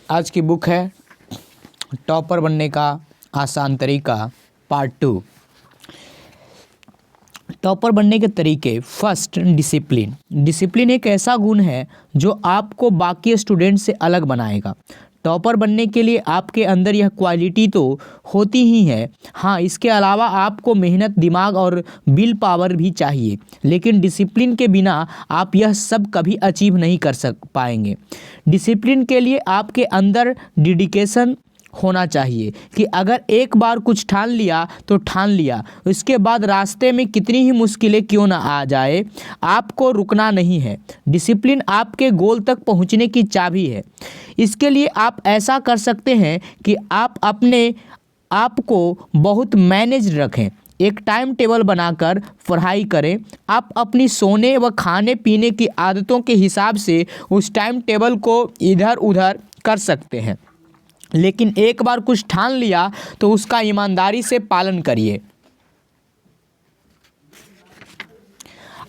आज की बुक है टॉपर बनने का आसान तरीका पार्ट 2। टॉपर बनने के तरीके। First, discipline. डिसिप्लिन एक ऐसा गुण है जो आपको बाकी स्टूडेंट से अलग बनाएगा। टॉपर बनने के लिए आपके अंदर यह क्वालिटी तो होती ही है, हाँ, इसके अलावा आपको मेहनत, दिमाग और विल पावर भी चाहिए। लेकिन डिसिप्लिन के बिना आप यह सब कभी अचीव नहीं कर पाएंगे। डिसिप्लिन के लिए आपके अंदर डेडिकेशन होना चाहिए कि अगर एक बार कुछ ठान लिया तो ठान लिया, उसके बाद रास्ते में कितनी ही मुश्किलें क्यों ना आ जाए, आपको रुकना नहीं है। डिसिप्लिन आपके गोल तक पहुंचने की चाबी है। इसके लिए आप ऐसा कर सकते हैं कि आप अपने आप को बहुत मैनेज रखें। एक टाइम टेबल बनाकर पढ़ाई करें। आप अपनी सोने व खाने पीने की आदतों के हिसाब से उस टाइम टेबल को इधर उधर कर सकते हैं, लेकिन एक बार कुछ ठान लिया तो उसका ईमानदारी से पालन करिए।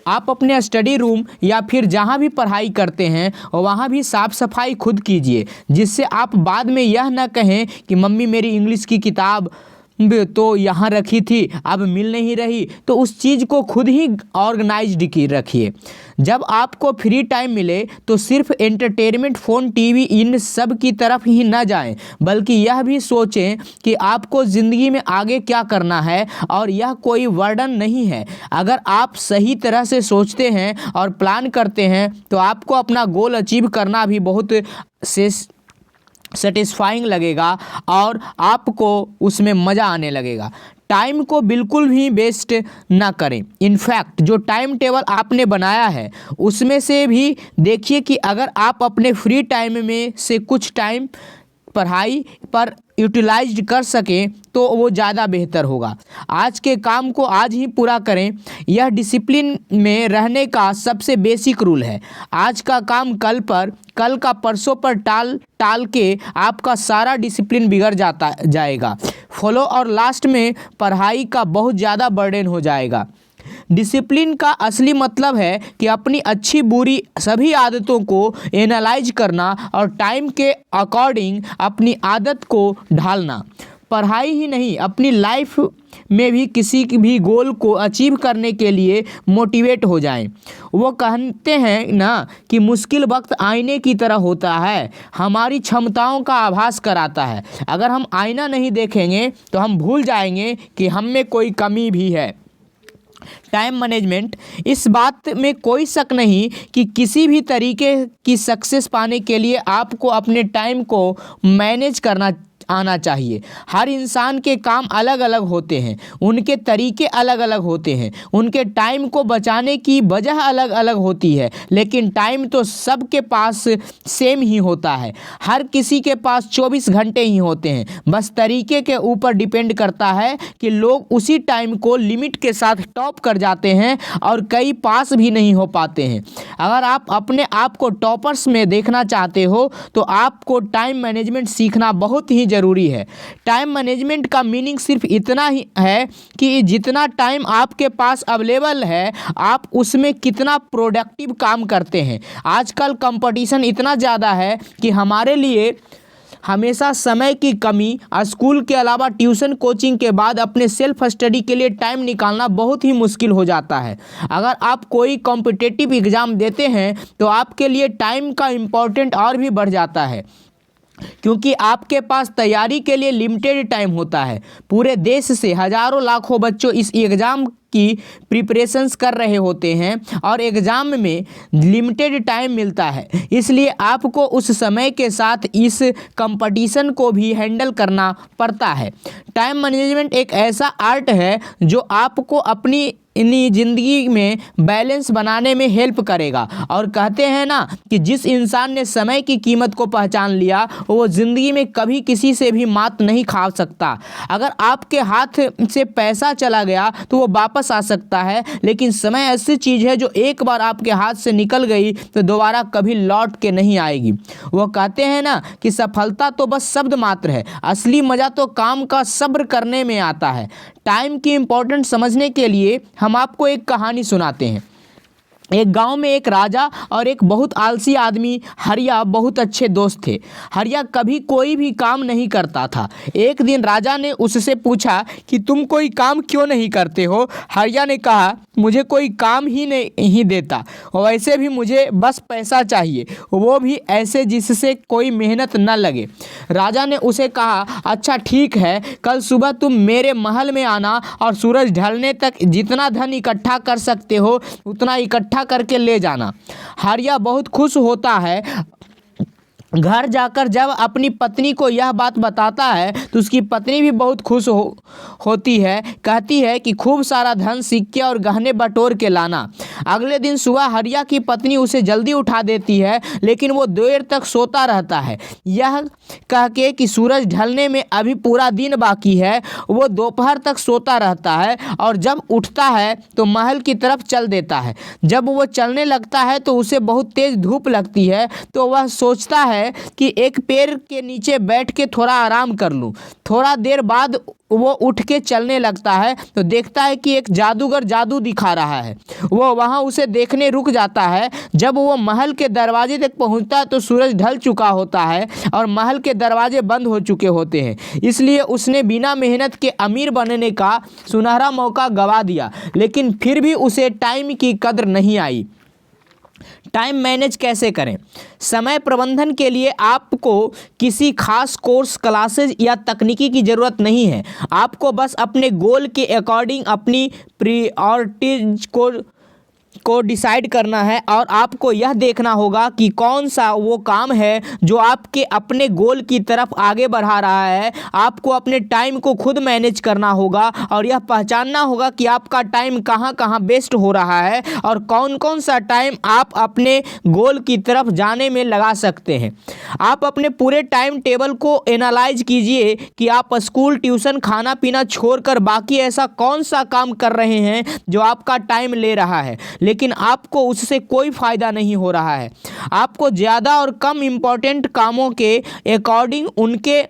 आप अपने स्टडी रूम या फिर जहाँ भी पढ़ाई करते हैं वहाँ भी साफ़ सफाई खुद कीजिए, जिससे आप बाद में यह न कहें कि मम्मी मेरी इंग्लिश की किताब तो यहाँ रखी थी, अब मिल नहीं रही। तो उस चीज़ को खुद ही ऑर्गेनाइज्ड की रखिए। जब आपको फ्री टाइम मिले तो सिर्फ एंटरटेनमेंट, फ़ोन, टीवी इन सब की तरफ ही न जाएं, बल्कि यह भी सोचें कि आपको ज़िंदगी में आगे क्या करना है, और यह कोई वर्डन नहीं है। अगर आप सही तरह से सोचते हैं और प्लान करते हैं तो आपको अपना गोल अचीव करना भी बहुत सेटिस्फाइंग लगेगा और आपको उसमें मज़ा आने लगेगा। टाइम को बिल्कुल भी वेस्ट ना करें। इनफैक्ट जो टाइम टेबल आपने बनाया है उसमें से भी देखिए कि अगर आप अपने फ्री टाइम में से कुछ टाइम पढ़ाई पर यूटिलाइज कर सकें तो वो ज़्यादा बेहतर होगा। आज के काम को आज ही पूरा करें। यह डिसिप्लिन में रहने का सबसे बेसिक रूल है। आज का काम कल पर, कल का परसों पर टाल के आपका सारा डिसिप्लिन बिगड़ जाएगा। फॉलो और लास्ट में पढ़ाई का बहुत ज़्यादा बर्डन हो जाएगा। डिसिप्लिन का असली मतलब है कि अपनी अच्छी बुरी सभी आदतों को एनालाइज करना और टाइम के अकॉर्डिंग अपनी आदत को ढालना। पढ़ाई ही नहीं, अपनी लाइफ में भी किसी भी गोल को अचीव करने के लिए मोटिवेट हो जाएं। वो कहते हैं ना कि मुश्किल वक्त आईने की तरह होता है, हमारी क्षमताओं का आभास कराता है। अगर हम आईना नहीं देखेंगे तो हम भूल जाएंगे कि हम में कोई कमी भी है। Time management. इस बात में कोई शक नहीं कि किसी भी तरीके की सक्सेस पाने के लिए आपको अपने टाइम को मैनेज करना आना चाहिए। हर इंसान के काम अलग अलग होते हैं, उनके तरीके अलग अलग होते हैं, उनके टाइम को बचाने की वजह अलग अलग होती है, लेकिन टाइम तो सबके पास सेम ही होता है। हर किसी के पास 24 घंटे ही होते हैं। बस तरीके के ऊपर डिपेंड करता है कि लोग उसी टाइम को लिमिट के साथ टॉप कर जाते हैं और कई पास भी नहीं हो पाते हैं। अगर आप अपने आप को टॉपर्स में देखना चाहते हो तो आपको टाइम मैनेजमेंट सीखना बहुत ही ज़रूरी है। टाइम मैनेजमेंट का मीनिंग सिर्फ इतना ही है कि जितना टाइम आपके पास अवेलेबल है आप उसमें कितना प्रोडक्टिव काम करते हैं। आजकल कंपटीशन इतना ज़्यादा है कि हमारे लिए हमेशा समय की कमी, स्कूल के अलावा ट्यूशन कोचिंग के बाद अपने सेल्फ स्टडी के लिए टाइम निकालना बहुत ही मुश्किल हो जाता है। अगर आप कोई कॉम्पिटिटिव एग्ज़ाम देते हैं तो आपके लिए टाइम का इम्पोर्टेंट और भी बढ़ जाता है, क्योंकि आपके पास तैयारी के लिए लिमिटेड टाइम होता है। पूरे देश से हज़ारों लाखों बच्चों इस एग्ज़ाम की प्रिपरेशंस कर रहे होते हैं और एग्ज़ाम में लिमिटेड टाइम मिलता है, इसलिए आपको उस समय के साथ इस कंपटीशन को भी हैंडल करना पड़ता है। टाइम मैनेजमेंट एक ऐसा आर्ट है जो आपको अपनी ज़िंदगी में बैलेंस बनाने में हेल्प करेगा। और कहते हैं ना कि जिस इंसान ने समय की कीमत को पहचान लिया वो ज़िंदगी में कभी किसी से भी मात नहीं खा सकता। अगर आपके हाथ से पैसा चला गया तो वो वापस आ सकता है, लेकिन समय ऐसी चीज़ है जो एक बार आपके हाथ से निकल गई तो दोबारा कभी लौट के नहीं आएगी। वो कहते हैं ना कि सफलता तो बस शब्द मात्र है, असली मज़ा तो काम का सब्र करने में आता है। टाइम की इम्पोर्टेंस समझने के लिए हम आपको एक कहानी सुनाते हैं। एक गांव में एक राजा और एक बहुत आलसी आदमी हरिया बहुत अच्छे दोस्त थे। हरिया कभी कोई भी काम नहीं करता था। एक दिन राजा ने उससे पूछा कि तुम कोई काम क्यों नहीं करते हो। हरिया ने कहा, मुझे कोई काम ही नहीं देता, वैसे भी मुझे बस पैसा चाहिए, वो भी ऐसे जिससे कोई मेहनत न लगे। राजा ने उसे कहा, अच्छा ठीक है, कल सुबह तुम मेरे महल में आना और सूरज ढलने तक जितना धन इकट्ठा कर सकते हो उतना इकट्ठा करके ले जाना। हरिया बहुत खुश होता है। घर जाकर जब अपनी पत्नी को यह बात बताता है तो उसकी पत्नी भी बहुत खुश होती है। कहती है कि खूब सारा धन, सिक्के और गहने बटोर के लाना। अगले दिन सुबह हरिया की पत्नी उसे जल्दी उठा देती है, लेकिन वो देर तक सोता रहता है। यह कह के कि सूरज ढलने में अभी पूरा दिन बाकी है, वो दोपहर तक सोता रहता है और जब उठता है तो महल की तरफ चल देता है। जब वो चलने लगता है तो उसे बहुत तेज धूप लगती है, तो वह सोचता है कि एक पेड़ के नीचे बैठ के थोड़ा आराम कर लूं। थोड़ा देर बाद वो उठ के चलने लगता है तो देखता है कि एक जादूगर जादू दिखा रहा है। वो वहाँ उसे देखने रुक जाता है। जब वो महल के दरवाजे तक पहुँचता है तो सूरज ढल चुका होता है और महल के दरवाजे बंद हो चुके होते हैं। इसलिए उसने बिना मेहनत के अमीर बनने का सुनहरा मौका गवा दिया, लेकिन फिर भी उसे टाइम की कद्र नहीं आई। टाइम मैनेज कैसे करें? समय प्रबंधन के लिए आपको किसी खास कोर्स, क्लासेस या तकनीकी की ज़रूरत नहीं है। आपको बस अपने गोल के अकॉर्डिंग अपनी प्रायोरिटीज को डिसाइड करना है और आपको यह देखना होगा कि कौन सा वो काम है जो आपके अपने गोल की तरफ आगे बढ़ा रहा है। आपको अपने टाइम को खुद मैनेज करना होगा और यह पहचानना होगा कि आपका टाइम कहाँ कहाँ वेस्ट हो रहा है और कौन कौन सा टाइम आप अपने गोल की तरफ जाने में लगा सकते हैं। आप अपने पूरे टाइम टेबल को एनालाइज कीजिए कि आप स्कूल, ट्यूशन, खाना पीना छोड़कर बाकी ऐसा कौन सा काम कर रहे हैं जो आपका टाइम ले रहा है लेकिन आपको उससे कोई फ़ायदा नहीं हो रहा है। आपको ज़्यादा और कम इम्पोर्टेंट कामों के अकॉर्डिंग उनके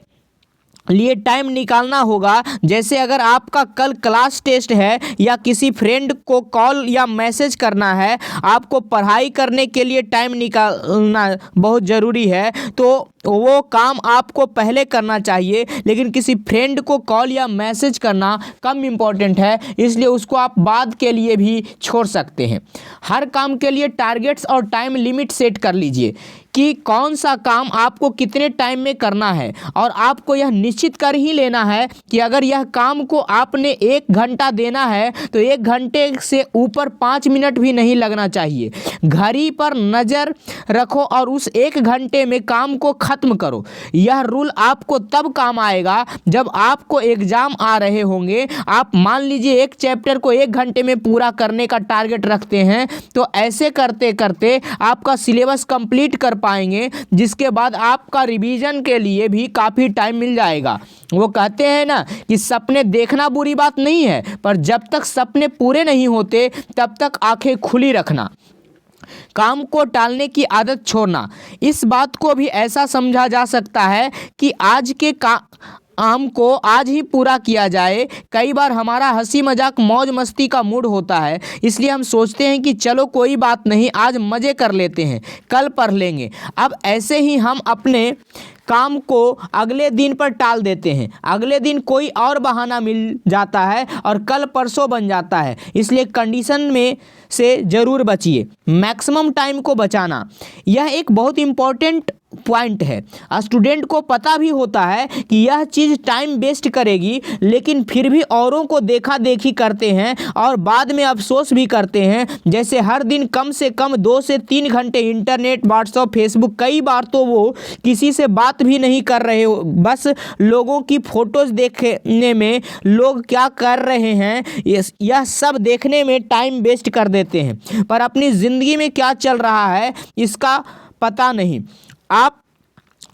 लिए टाइम निकालना होगा। जैसे अगर आपका कल क्लास टेस्ट है या किसी फ्रेंड को कॉल या मैसेज करना है, आपको पढ़ाई करने के लिए टाइम निकालना बहुत ज़रूरी है, तो वो काम आपको पहले करना चाहिए। लेकिन किसी फ्रेंड को कॉल या मैसेज करना कम इम्पोर्टेंट है, इसलिए उसको आप बाद के लिए भी छोड़ सकते हैं। हर काम के लिए टारगेट्स और टाइम लिमिट सेट कर लीजिए कि कौन सा काम आपको कितने टाइम में करना है और आपको यह निश्चित कर ही लेना है कि अगर यह काम को आपने 1 घंटा देना है तो 1 घंटे से ऊपर 5 मिनट भी नहीं लगना चाहिए। घड़ी पर नज़र रखो और उस 1 घंटे में काम को ख़त्म करो। यह रूल आपको तब काम आएगा जब आपको एग्ज़ाम आ रहे होंगे। आप मान लीजिए एक चैप्टर को 1 घंटे में पूरा करने का टारगेट रखते हैं, तो ऐसे करते करते आपका सिलेबस कंप्लीट कर पाएंगे, जिसके बाद आपका रिवीजन के लिए भी काफ़ी टाइम मिल जाएगा। वो कहते हैं ना कि सपने देखना बुरी बात नहीं है, पर जब तक सपने पूरे नहीं होते तब तक आंखें खुली रखना। काम को टालने की आदत छोड़ना। इस बात को भी ऐसा समझा जा सकता है कि आज के काम को आज ही पूरा किया जाए। कई बार हमारा हंसी मजाक मौज मस्ती का मूड होता है, इसलिए हम सोचते हैं कि चलो कोई बात नहीं, आज मज़े कर लेते हैं, कल पढ़ लेंगे। अब ऐसे ही हम अपने काम को अगले दिन पर टाल देते हैं। अगले दिन कोई और बहाना मिल जाता है और कल परसों बन जाता है। इसलिए कंडीशन में से ज़रूर बचिए। मैक्सिमम टाइम को बचाना, यह एक बहुत इम्पॉर्टेंट पॉइंट है। स्टूडेंट को पता भी होता है कि यह चीज़ टाइम वेस्ट करेगी, लेकिन फिर भी औरों को देखा देखी करते हैं और बाद में अफसोस भी करते हैं। जैसे हर दिन कम से कम 2 से 3 घंटे इंटरनेट, व्हाट्सएप, फेसबुक, कई बार तो वो किसी से बात भी नहीं कर रहे हो, बस लोगों की फ़ोटोज़ देखने में लोग क्या कर रहे हैं यह सब देखने में टाइम वेस्ट कर देते हैं, पर अपनी ज़िंदगी में क्या चल रहा है इसका पता नहीं। आप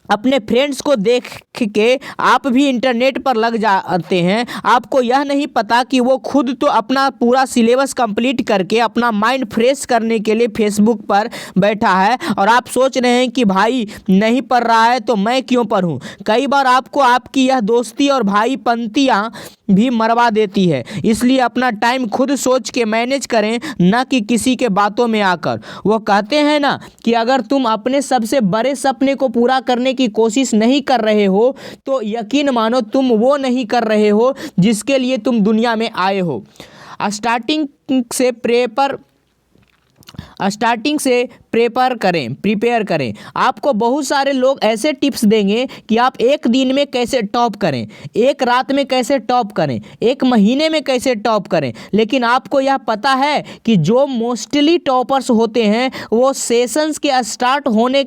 अपने फ्रेंड्स को देख के आप भी इंटरनेट पर लग जाते हैं। आपको यह नहीं पता कि वो खुद तो अपना पूरा सिलेबस कंप्लीट करके अपना माइंड फ्रेश करने के लिए फेसबुक पर बैठा है और आप सोच रहे हैं कि भाई नहीं पढ़ रहा है तो मैं क्यों पढूं। कई बार आपको आपकी यह दोस्ती और भाईपंतियां भी मरवा देती है। इसलिए अपना टाइम खुद सोच के मैनेज करें, न कि किसी के बातों में आकर। वो कहते हैं ना कि अगर तुम अपने सबसे बड़े सपने को पूरा करने की कोशिश नहीं कर रहे हो तो यकीन मानो तुम वो नहीं कर रहे हो जिसके लिए तुम दुनिया में आए हो। स्टार्टिंग से प्रिपेयर करें। आपको बहुत सारे लोग ऐसे टिप्स देंगे कि आप एक दिन में कैसे टॉप करें, एक रात में कैसे टॉप करें, एक महीने में कैसे टॉप करें। लेकिन आपको यह पता है कि जो मोस्टली टॉपर्स होते हैं वो सेशंस के स्टार्ट होने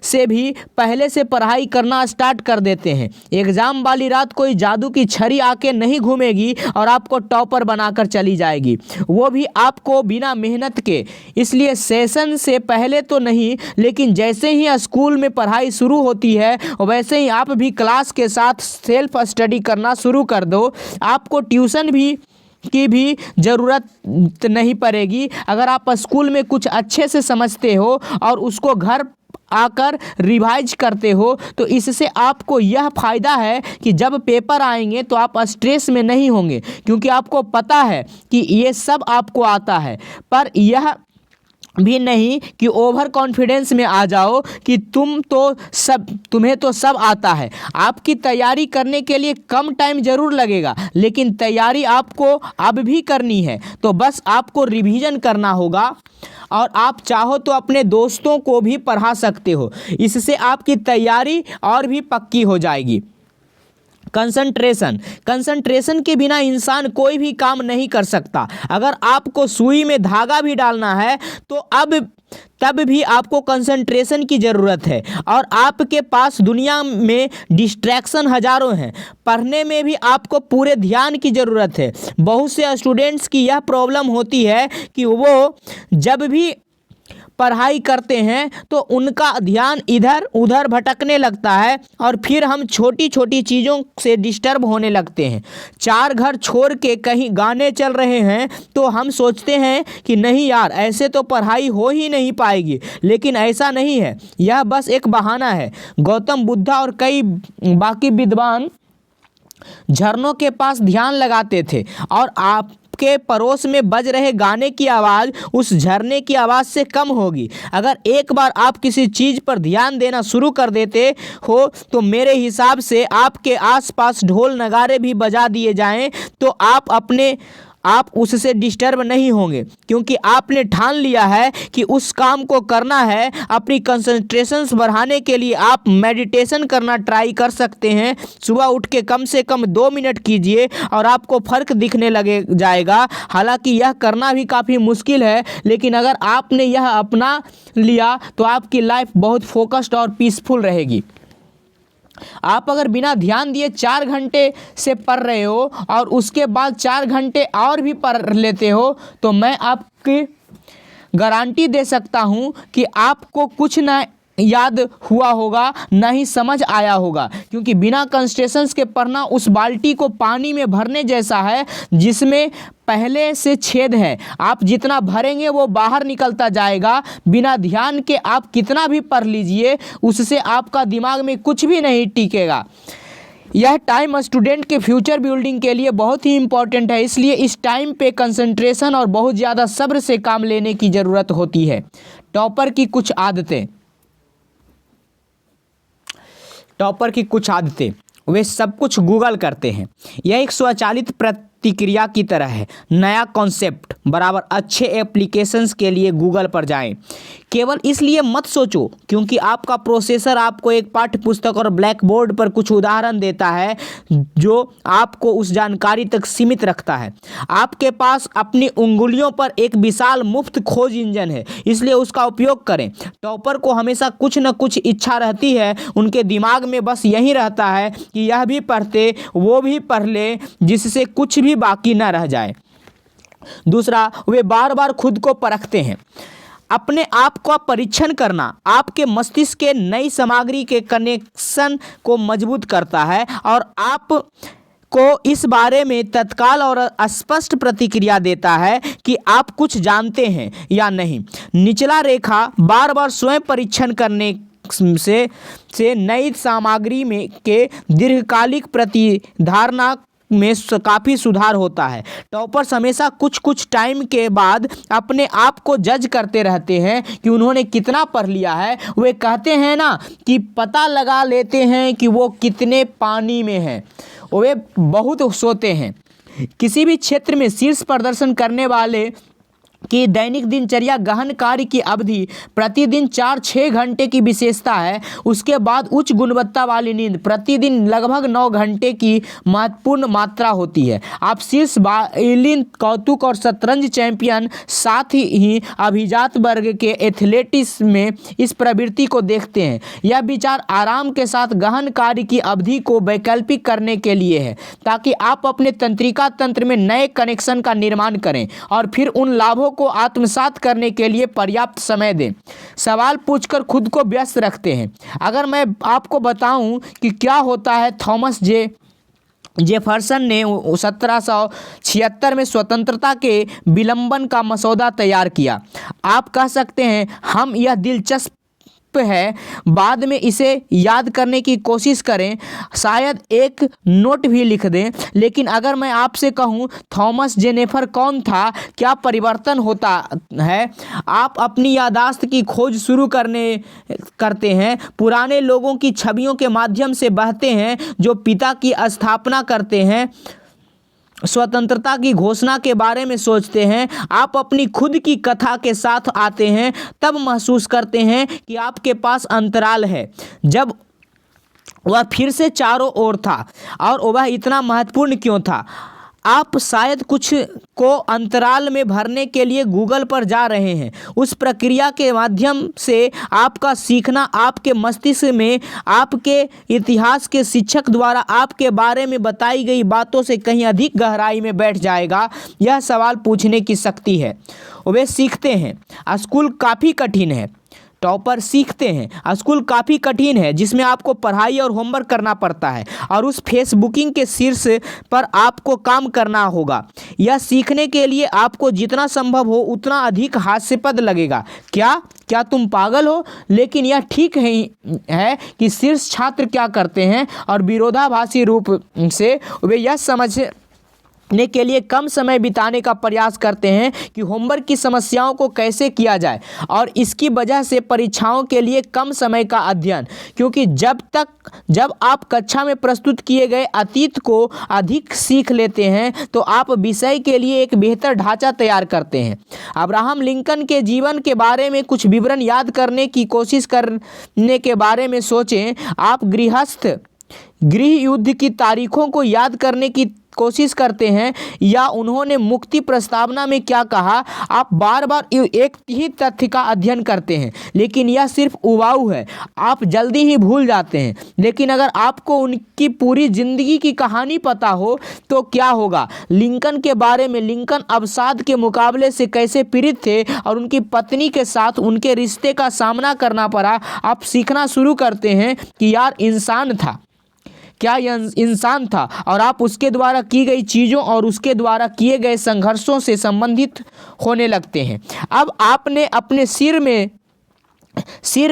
से भी पहले से पढ़ाई करना स्टार्ट कर देते हैं। एग्ज़ाम वाली रात कोई जादू की छड़ी आके नहीं घूमेगी और आपको टॉपर बनाकर चली जाएगी, वो भी आपको बिना मेहनत के। इसलिए सेशन से पहले तो नहीं, लेकिन जैसे ही स्कूल में पढ़ाई शुरू होती है वैसे ही आप भी क्लास के साथ सेल्फ स्टडी करना शुरू कर दो। आपको ट्यूशन की भी ज़रूरत नहीं पड़ेगी। अगर आप स्कूल में कुछ अच्छे से समझते हो और उसको घर आकर रिवाइज करते हो तो इससे आपको यह फ़ायदा है कि जब पेपर आएंगे तो आप स्ट्रेस में नहीं होंगे, क्योंकि आपको पता है कि ये सब आपको आता है। पर यह भी नहीं कि ओवर कॉन्फिडेंस में आ जाओ कि तुम्हें तो सब आता है। आपकी तैयारी करने के लिए कम टाइम ज़रूर लगेगा, लेकिन तैयारी आपको अब भी करनी है। तो बस आपको रिवीजन करना होगा और आप चाहो तो अपने दोस्तों को भी पढ़ा सकते हो। इससे आपकी तैयारी और भी पक्की हो जाएगी। कंसंट्रेशन के बिना इंसान कोई भी काम नहीं कर सकता। अगर आपको सुई में धागा भी डालना है तो तब भी आपको कंसंट्रेशन की ज़रूरत है। और आपके पास दुनिया में डिस्ट्रैक्शन हज़ारों हैं, पढ़ने में भी आपको पूरे ध्यान की ज़रूरत है। बहुत से स्टूडेंट्स की यह प्रॉब्लम होती है कि वो जब भी पढ़ाई करते हैं तो उनका ध्यान इधर उधर भटकने लगता है और फिर हम छोटी छोटी चीज़ों से डिस्टर्ब होने लगते हैं। चार घर छोड़ के कहीं गाने चल रहे हैं तो हम सोचते हैं कि नहीं यार, ऐसे तो पढ़ाई हो ही नहीं पाएगी। लेकिन ऐसा नहीं है, यह बस एक बहाना है। गौतम बुद्धा और कई बाकी विद्वान झरनों के पास ध्यान लगाते थे और आपके पड़ोस में बज रहे गाने की आवाज़ उस झरने की आवाज़ से कम होगी। अगर एक बार आप किसी चीज़ पर ध्यान देना शुरू कर देते हो तो मेरे हिसाब से आपके आसपास ढोल नगाड़े भी बजा दिए जाएं तो आप उससे डिस्टर्ब नहीं होंगे, क्योंकि आपने ठान लिया है कि उस काम को करना है। अपनी कंसंट्रेशन बढ़ाने के लिए आप मेडिटेशन करना ट्राई कर सकते हैं। सुबह उठ के कम से कम 2 मिनट कीजिए और आपको फ़र्क दिखने लगे जाएगा। हालांकि यह करना भी काफ़ी मुश्किल है, लेकिन अगर आपने यह अपना लिया तो आपकी लाइफ बहुत फोकस्ड और पीसफुल रहेगी। आप अगर बिना ध्यान दिए 4 घंटे से पढ़ रहे हो और उसके बाद 4 घंटे और भी पढ़ लेते हो तो मैं आपकी गारंटी दे सकता हूँ कि आपको कुछ ना याद हुआ होगा, ना ही समझ आया होगा। क्योंकि बिना कंसंट्रेशन के पढ़ना उस बाल्टी को पानी में भरने जैसा है जिसमें पहले से छेद है। आप जितना भरेंगे वो बाहर निकलता जाएगा। बिना ध्यान के आप कितना भी पढ़ लीजिए, उससे आपका दिमाग में कुछ भी नहीं टिकेगा। यह टाइम स्टूडेंट के फ्यूचर बिल्डिंग के लिए बहुत ही इम्पोर्टेंट है। इसलिए इस टाइम पे कंसंट्रेशन और बहुत ज़्यादा सब्र से काम लेने की ज़रूरत होती है। टॉपर की कुछ आदतें, वे सब कुछ गूगल करते हैं। यह एक स्वचालित प्रतिक्रिया की तरह है। नया कॉन्सेप्ट बराबर अच्छे एप्लीकेशंस के लिए गूगल पर जाएं। केवल इसलिए मत सोचो क्योंकि आपका प्रोसेसर आपको एक पाठ्य पुस्तक और ब्लैक बोर्ड पर कुछ उदाहरण देता है जो आपको उस जानकारी तक सीमित रखता है। आपके पास अपनी उंगलियों पर एक विशाल मुफ्त खोज इंजन है, इसलिए उसका उपयोग करें। टॉपर को हमेशा कुछ न कुछ इच्छा रहती है। उनके दिमाग में बस यही रहता है कि यह भी पढ़ते वो भी पढ़ ले, जिससे कुछ भी बाकी न रह जाए। दूसरा, वे बार बार खुद को परखते हैं। अपने आप का परीक्षण करना आपके मस्तिष्क के नई सामग्री के कनेक्शन को मजबूत करता है और आप को इस बारे में तत्काल और स्पष्ट प्रतिक्रिया देता है कि आप कुछ जानते हैं या नहीं। निचला रेखा बार बार स्वयं परीक्षण करने से नई सामग्री में के दीर्घकालिक प्रतिधारणा में काफ़ी सुधार होता है। टॉपर्स हमेशा कुछ टाइम के बाद अपने आप को जज करते रहते हैं कि उन्होंने कितना पढ़ लिया है। वे कहते हैं ना कि पता लगा लेते हैं कि वो कितने पानी में हैं। वे बहुत सोते हैं। किसी भी क्षेत्र में शीर्ष प्रदर्शन करने वाले कि दैनिक दिनचर्या गहन कार्य की अवधि प्रतिदिन 4-6 घंटे की विशेषता है। उसके बाद उच्च गुणवत्ता वाली नींद प्रतिदिन लगभग 9 घंटे की महत्वपूर्ण मात्रा होती है। आप शीर्ष वायलिन कौतुक और शतरंज चैंपियन साथ ही अभिजात वर्ग के एथलेटिक्स में इस प्रवृत्ति को देखते हैं। यह विचार आराम के साथ गहन कार्य की अवधि को वैकल्पिक करने के लिए है ताकि आप अपने तंत्रिका तंत्र में नए कनेक्शन का निर्माण करें और फिर उन लाभों को आत्मसात करने के लिए पर्याप्त समय दें। सवाल पूछकर खुद को व्यस्त रखते हैं। अगर मैं आपको बताऊं कि क्या होता है, थॉमस जेफरसन ने 1776 में स्वतंत्रता के विलंबन का मसौदा तैयार किया। आप कह सकते हैं हम यह दिलचस्प है, बाद में इसे याद करने की कोशिश करें, शायद एक नोट भी लिख दें। लेकिन अगर मैं आपसे कहूं थॉमस जेफरसन कौन था, क्या परिवर्तन होता है? आप अपनी याददाश्त की खोज शुरू करते हैं, पुराने लोगों की छवियों के माध्यम से बहते हैं जो पिता की स्थापना करते हैं, स्वतंत्रता की घोषणा के बारे में सोचते हैं। आप अपनी खुद की कथा के साथ आते हैं, तब महसूस करते हैं कि आपके पास अंतराल है जब वह फिर से चारों ओर था। और वह इतना महत्वपूर्ण क्यों था? आप शायद कुछ को अंतराल में भरने के लिए गूगल पर जा रहे हैं। उस प्रक्रिया के माध्यम से आपका सीखना आपके मस्तिष्क में आपके इतिहास के शिक्षक द्वारा आपके बारे में बताई गई बातों से कहीं अधिक गहराई में बैठ जाएगा। यह सवाल पूछने की शक्ति है। वे सीखते हैं। स्कूल काफ़ी कठिन है। टॉपर सीखते हैं। स्कूल काफ़ी कठिन है जिसमें आपको पढ़ाई और होमवर्क करना पड़ता है और उस फेसबुकिंग के शीर्ष पर आपको काम करना होगा। यह सीखने के लिए आपको जितना संभव हो उतना अधिक हास्यास्पद लगेगा। क्या तुम पागल हो? लेकिन यह ठीक है कि शीर्ष छात्र क्या करते हैं और विरोधाभासी रूप से वे यह समझने के लिए कम समय बिताने का प्रयास करते हैं कि होमवर्क की समस्याओं को कैसे किया जाए और इसकी वजह से परीक्षाओं के लिए कम समय का अध्ययन। क्योंकि जब आप कक्षा में प्रस्तुत किए गए अतीत को अधिक सीख लेते हैं तो आप विषय के लिए एक बेहतर ढांचा तैयार करते हैं। अब्राहम लिंकन के जीवन के बारे में कुछ विवरण याद करने की कोशिश करने के बारे में सोचें। आप गृह युद्ध की तारीखों को याद करने की कोशिश करते हैं या उन्होंने मुक्ति प्रस्तावना में क्या कहा। आप बार बार एक ही तथ्य का अध्ययन करते हैं लेकिन यह सिर्फ उबाऊ है, आप जल्दी ही भूल जाते हैं। लेकिन अगर आपको उनकी पूरी जिंदगी की कहानी पता हो तो क्या होगा? लिंकन के बारे में, लिंकन अवसाद के मुकाबले से कैसे पीड़ित थे और उनकी पत्नी के साथ उनके रिश्ते का सामना करना पड़ा। आप सीखना शुरू करते हैं कि यार इंसान था, क्या यह इंसान था, और आप उसके द्वारा की गई चीज़ों और उसके द्वारा किए गए संघर्षों से संबंधित होने लगते हैं। अब आपने अपने सिर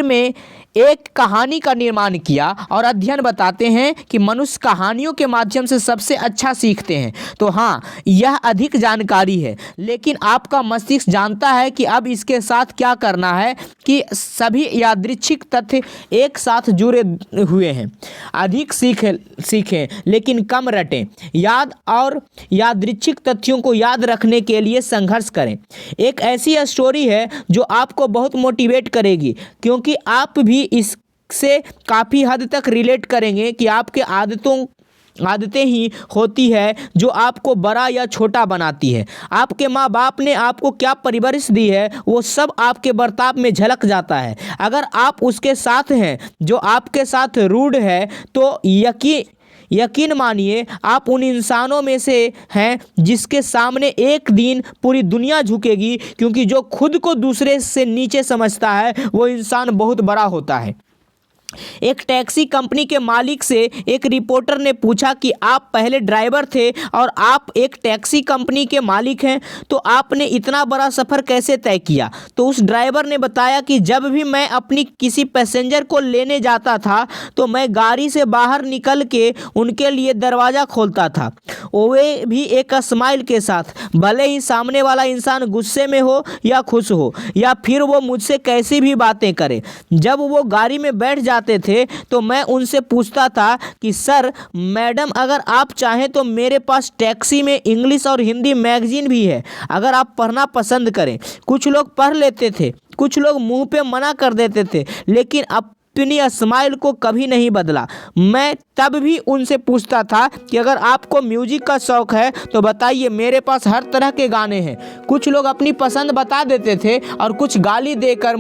में एक कहानी का निर्माण किया और अध्ययन बताते हैं कि मनुष्य कहानियों के माध्यम से सबसे अच्छा सीखते हैं। तो हाँ, यह अधिक जानकारी है, लेकिन आपका मस्तिष्क जानता है कि अब इसके साथ क्या करना है कि सभी यादृच्छिक तथ्य एक साथ जुड़े हुए हैं। अधिक सीखें लेकिन कम रटें। याद और यादृच्छिक तथ्यों को याद रखने के लिए संघर्ष करें। एक ऐसी स्टोरी है जो आपको बहुत मोटिवेट करेगी क्योंकि आप भी इससे काफ़ी हद तक रिलेट करेंगे कि आपके आदतें ही होती है जो आपको बड़ा या छोटा बनाती है। आपके माँ बाप ने आपको क्या परवरिश दी है वो सब आपके बर्ताव में झलक जाता है। अगर आप उसके साथ हैं जो आपके साथ रूड है तो यकीन मानिए आप उन इंसानों में से हैं जिसके सामने एक दिन पूरी दुनिया झुकेगी, क्योंकि जो खुद को दूसरे से नीचे समझता है वो इंसान बहुत बड़ा होता है। एक टैक्सी कंपनी के मालिक से एक रिपोर्टर ने पूछा कि आप पहले ड्राइवर थे और आप एक टैक्सी कंपनी के मालिक हैं, तो आपने इतना बड़ा सफ़र कैसे तय किया? तो उस ड्राइवर ने बताया कि जब भी मैं अपनी किसी पैसेंजर को लेने जाता था तो मैं गाड़ी से बाहर निकल के उनके लिए दरवाज़ा खोलता था, वे भी एक स्माइल के साथ, भले ही सामने वाला इंसान गुस्से में हो या खुश हो या फिर वो मुझसे कैसी भी बातें करे। जब वो गाड़ी में बैठ जाते थे तो मैं उनसे पूछता था कि सर, मैडम, अगर आप चाहें तो मेरे पास टैक्सी में इंग्लिश और हिंदी मैगजीन भी है, अगर आप पढ़ना पसंद करें। कुछ लोग पढ़ लेते थे, कुछ लोग मुंह पे मना कर देते थे, लेकिन अपनी स्माइल को कभी नहीं बदला। मैं तब भी उनसे पूछता था कि अगर आपको म्यूजिक का शौक है तो बताइए, मेरे पास हर तरह के गाने हैं। कुछ लोग अपनी पसंद बता देते थे और कुछ गाली देकर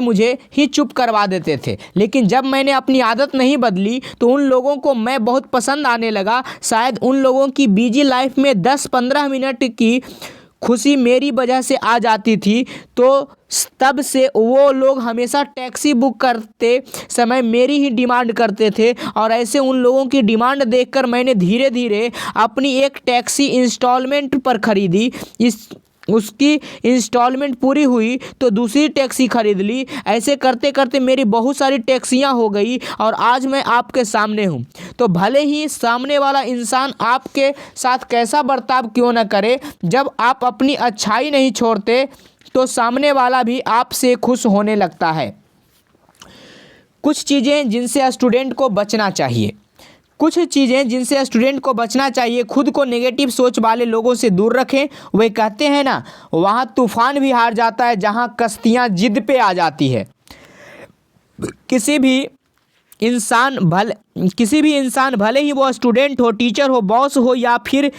मुझे ही चुप करवा देते थे। लेकिन जब मैंने अपनी आदत नहीं बदली तो उन लोगों को मैं बहुत पसंद आने लगा। शायद उन लोगों की बिजी लाइफ में 10-15 मिनट की खुशी मेरी वजह से आ जाती थी, तो तब से वो लोग हमेशा टैक्सी बुक करते समय मेरी ही डिमांड करते थे। और ऐसे उन लोगों की डिमांड देखकर मैंने धीरे धीरे अपनी एक टैक्सी इंस्टॉलमेंट पर खरीदी। उसकी इंस्टॉलमेंट पूरी हुई तो दूसरी टैक्सी खरीद ली। ऐसे करते करते मेरी बहुत सारी टैक्सियां हो गई और आज मैं आपके सामने हूं। तो भले ही सामने वाला इंसान आपके साथ कैसा बर्ताव क्यों न करे, जब आप अपनी अच्छाई नहीं छोड़ते तो सामने वाला भी आपसे खुश होने लगता है। कुछ चीज़ें जिनसे स्टूडेंट को बचना चाहिए। खुद को नेगेटिव सोच वाले लोगों से दूर रखें। वे कहते हैं ना, वहाँ तूफान भी हार जाता है जहाँ कश्तियाँ जिद पे आ जाती है। किसी भी इंसान भले ही वो स्टूडेंट हो, टीचर हो, बॉस हो या फिर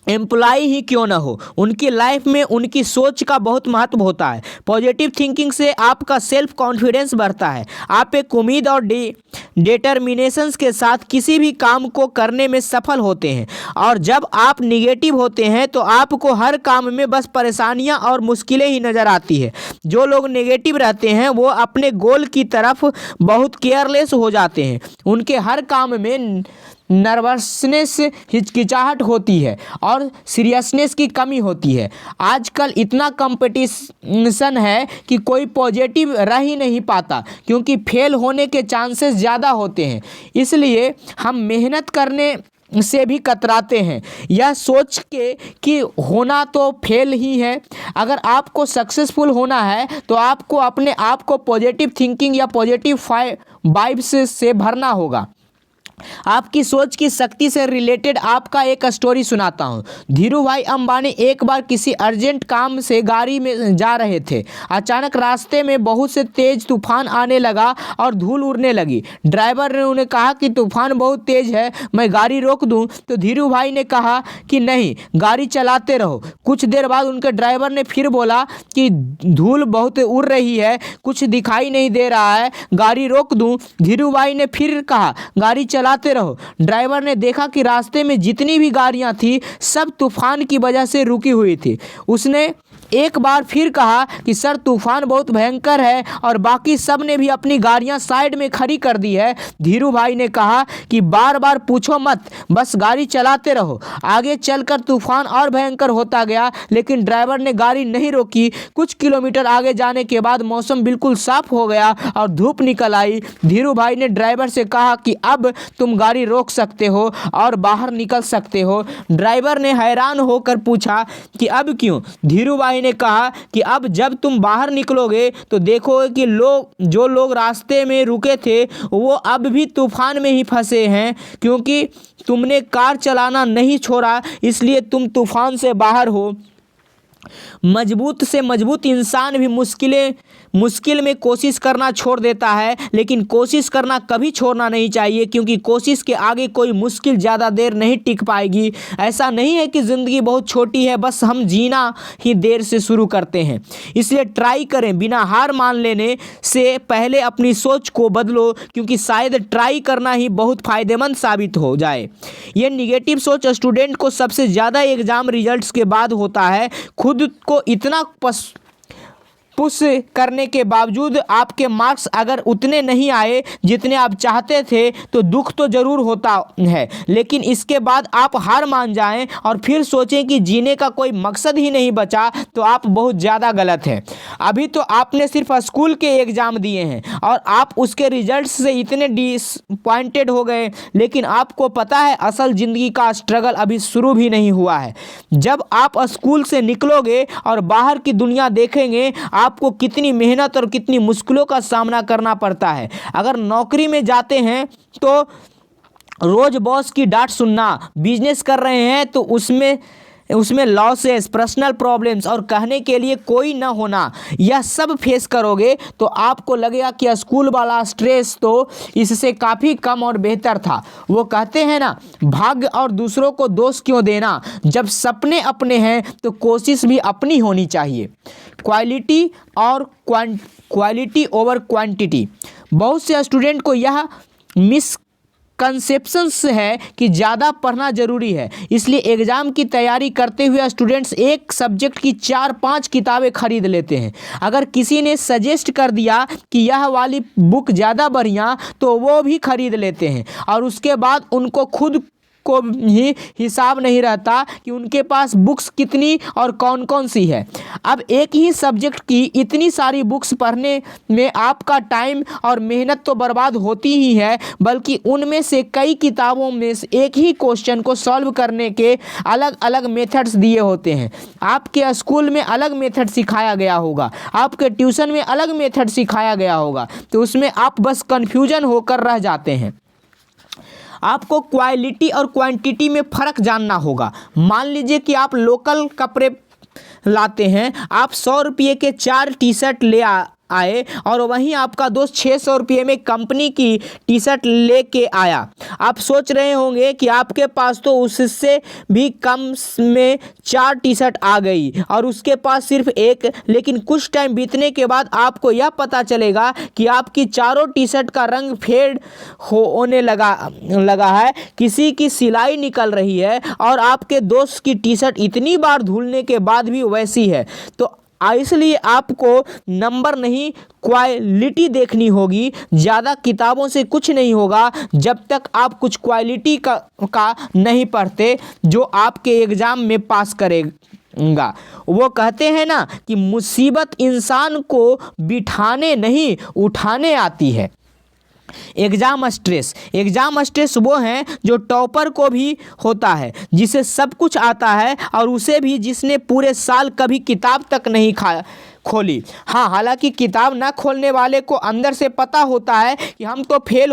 एम्प्लॉय ही क्यों ना हो, उनकी लाइफ में उनकी सोच का बहुत महत्व होता है। पॉजिटिव थिंकिंग से आपका सेल्फ कॉन्फिडेंस बढ़ता है। आप एक उम्मीद और डिटर्मिनेशंस के साथ किसी भी काम को करने में सफल होते हैं। और जब आप निगेटिव होते हैं तो आपको हर काम में बस परेशानियां और मुश्किलें ही नज़र आती है। जो लोग नेगेटिव रहते हैं वो अपने गोल की तरफ बहुत केयरलेस हो जाते हैं। उनके हर काम में नर्वसनेस, हिचकिचाहट होती है और सीरियसनेस की कमी होती है। आजकल इतना कंपटीशन है कि कोई पॉजिटिव रह ही नहीं पाता, क्योंकि फेल होने के चांसेस ज़्यादा होते हैं। इसलिए हम मेहनत करने से भी कतराते हैं, यह सोच के कि होना तो फेल ही है। अगर आपको सक्सेसफुल होना है तो आपको अपने आप को पॉजिटिव थिंकिंग या पॉजिटिव वाइब्स से भरना होगा। आपकी सोच की शक्ति से रिलेटेड आपका एक स्टोरी सुनाता हूँ। धीरू भाई अंबानी एक बार किसी अर्जेंट काम से गाड़ी में जा रहे थे। अचानक रास्ते में बहुत से तेज तूफान आने लगा और धूल उड़ने लगी। ड्राइवर ने उन्हें कहा कि तूफान बहुत तेज है, मैं गाड़ी रोक दूं? तो धीरू भाई ने कहा कि नहीं, गाड़ी चलाते रहो। कुछ देर बाद उनके ड्राइवर ने फिर बोला कि धूल बहुत उड़ रही है, कुछ दिखाई नहीं दे रहा है, गाड़ी रोक दूं? धीरू भाई ने फिर कहा, गाड़ी चलाते रहो। ड्राइवर ने देखा कि रास्ते में जितनी भी गाड़ियां थी सब तूफान की वजह से रुकी हुई थी। उसने एक बार फिर कहा कि सर, तूफान बहुत भयंकर है, और बाकी सब ने भी अपनी गाड़ियां साइड में खड़ी कर दी है। धीरू भाई ने कहा कि बार बार पूछो मत, बस गाड़ी चलाते रहो। आगे चलकर तूफान और भयंकर होता गया, लेकिन ड्राइवर ने गाड़ी नहीं रोकी। कुछ किलोमीटर आगे जाने के बाद मौसम बिल्कुल साफ हो गया और धूप निकल आई। धीरू भाई ने ड्राइवर से कहा कि अब तुम गाड़ी रोक सकते हो और बाहर निकल सकते हो। ड्राइवर ने हैरान होकर पूछा कि अब क्यों? धीरू भाई ने कहा कि अब जब तुम बाहर निकलोगे तो देखोगे कि जो लोग रास्ते में रुके थे वो अब भी तूफान में ही फंसे हैं, क्योंकि तुमने कार चलाना नहीं छोड़ा, इसलिए तुम तूफान से बाहर हो। मजबूत से मजबूत इंसान भी मुश्किल में कोशिश करना छोड़ देता है, लेकिन कोशिश करना कभी छोड़ना नहीं चाहिए, क्योंकि कोशिश के आगे कोई मुश्किल ज़्यादा देर नहीं टिक पाएगी। ऐसा नहीं है कि ज़िंदगी बहुत छोटी है, बस हम जीना ही देर से शुरू करते हैं। इसलिए ट्राई करें, बिना हार मान लेने से पहले अपनी सोच को बदलो, क्योंकि शायद ट्राई करना ही बहुत फ़ायदेमंद साबित हो जाए। ये निगेटिव सोच स्टूडेंट को सबसे ज़्यादा एग्ज़ाम रिजल्ट्स के बाद होता है। खुद को इतना पुश करने के बावजूद आपके मार्क्स अगर उतने नहीं आए जितने आप चाहते थे, तो दुख तो ज़रूर होता है, लेकिन इसके बाद आप हार मान जाएं और फिर सोचें कि जीने का कोई मकसद ही नहीं बचा, तो आप बहुत ज़्यादा गलत हैं। अभी तो आपने सिर्फ स्कूल के एग्ज़ाम दिए हैं और आप उसके रिजल्ट्स से इतने डिसपॉइंटेड हो गए, लेकिन आपको पता है असल ज़िंदगी का स्ट्रगल अभी शुरू भी नहीं हुआ है। जब आप स्कूल से निकलोगे और बाहर की दुनिया देखेंगे, आपको कितनी मेहनत और कितनी मुश्किलों का सामना करना पड़ता है। अगर नौकरी में जाते हैं तो रोज बॉस की डांट सुनना, बिजनेस कर रहे हैं तो उसमें लॉसेस, पर्सनल प्रॉब्लम्स और कहने के लिए कोई ना होना, यह सब फेस करोगे तो आपको लगेगा कि स्कूल वाला स्ट्रेस तो इससे काफ़ी कम और बेहतर था। वो कहते हैं ना, भाग्य और दूसरों को दोष क्यों देना, जब सपने अपने हैं तो कोशिश भी अपनी होनी चाहिए। Quality over quantity. बहुत से स्टूडेंट को यह मिसकंसेप्शंस है कि ज़्यादा पढ़ना ज़रूरी है, इसलिए एग्ज़ाम की तैयारी करते हुए स्टूडेंट्स एक सब्जेक्ट की 4-5 किताबें खरीद लेते हैं। अगर किसी ने सजेस्ट कर दिया कि यह वाली बुक ज़्यादा बढ़िया, तो वो भी खरीद लेते हैं और उसके बाद उनको खुद को ही हिसाब नहीं रहता कि उनके पास बुक्स कितनी और कौन कौन सी है। अब एक ही सब्जेक्ट की इतनी सारी बुक्स पढ़ने में आपका टाइम और मेहनत तो बर्बाद होती ही है, बल्कि उनमें से कई किताबों में से एक ही क्वेश्चन को सॉल्व करने के अलग अलग मेथड्स दिए होते हैं। आपके स्कूल में अलग मेथड सिखाया गया होगा, आपके ट्यूशन में अलग मेथड सिखाया गया होगा, तो उसमें आप बस कन्फ्यूजन होकर रह जाते हैं। आपको क्वालिटी और क्वांटिटी में फ़र्क जानना होगा। मान लीजिए कि आप लोकल कपड़े लाते हैं, आप 100 रुपये के 4 टी शर्ट ले आए और वहीं आपका दोस्त 600 रुपये में कंपनी की टी शर्ट लेके आया। आप सोच रहे होंगे कि आपके पास तो उससे भी कम में 4 टी शर्ट आ गई और उसके पास सिर्फ एक, लेकिन कुछ टाइम बीतने के बाद आपको यह पता चलेगा कि आपकी चारों टी शर्ट का रंग फेड होने लगा है, किसी की सिलाई निकल रही है और आपके दोस्त की टी शर्ट इतनी बार धुलने के बाद भी वैसी है। तो इसलिए आपको नंबर नहीं, क्वालिटी देखनी होगी। ज़्यादा किताबों से कुछ नहीं होगा जब तक आप कुछ क्वालिटी का नहीं पढ़ते जो आपके एग्ज़ाम में पास करेगा। वो कहते हैं ना कि मुसीबत इंसान को बिठाने नहीं उठाने आती है। एग्ज़ाम स्ट्रेस वो हैं जो टॉपर को भी होता है, जिसे सब कुछ आता है, और उसे भी जिसने पूरे साल कभी किताब तक नहीं खोली। हाँ, हालांकि किताब ना खोलने वाले को अंदर से पता होता है कि हम तो फेल